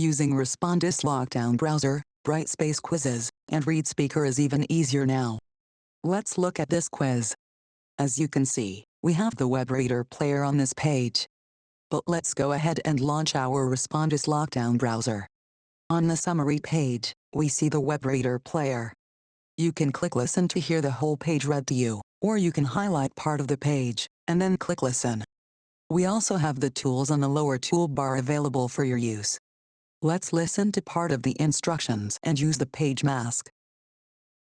Using Respondus Lockdown Browser, Brightspace Quizzes, and ReadSpeaker is even easier now. Let's look at this quiz. As you can see, we have the web reader player on this page. But let's go ahead and launch our Respondus Lockdown Browser. On the summary page, we see the web reader player. You can click Listen to hear the whole page read to you, or you can highlight part of the page, and then click Listen. We also have the tools on the lower toolbar available for your use. Let's listen to part of the instructions and use the page mask.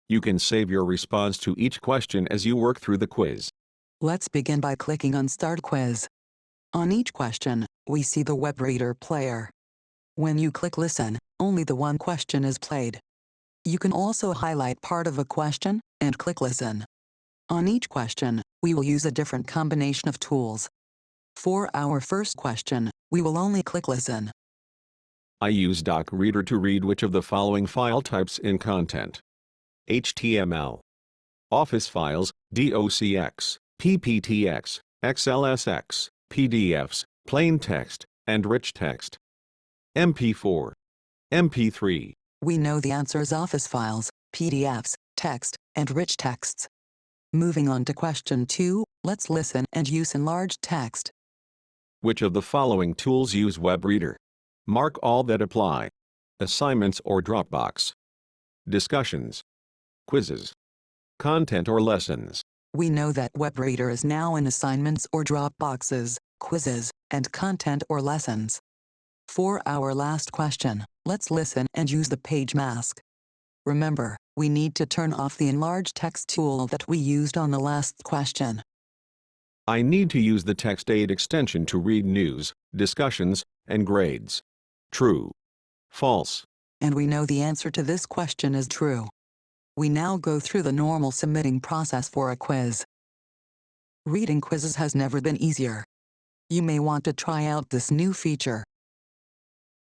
You can save your response to each question as you work through the quiz. Let's begin by clicking on Start Quiz. On each question, we see the web reader player. When you click Listen, only the one question is played. You can also highlight part of a question and click Listen. On each question, we will use a different combination of tools. For our first question, we will only click Listen. I use DocReader to read which of the following file types in content: HTML, Office files, DOCX, PPTX, XLSX, PDFs, plain text, and rich text. MP4, MP3. We know the answer is Office files, PDFs, text, and rich texts. Moving on to question 2, let's listen and use enlarged text. Which of the following tools use WebReader? Mark all that apply. Assignments or Dropbox. Discussions. Quizzes. Content or lessons. We know that WebReader is now in assignments or Dropboxes, quizzes, and content or lessons. For our last question, let's listen and use the page mask. Remember, we need to turn off the enlarged text tool that we used on the last question. I need to use the TextAid extension to read news, discussions, and grades. True. False. And we know the answer to this question is true. We now go through the normal submitting process for a quiz. Reading quizzes has never been easier. You may want to try out this new feature.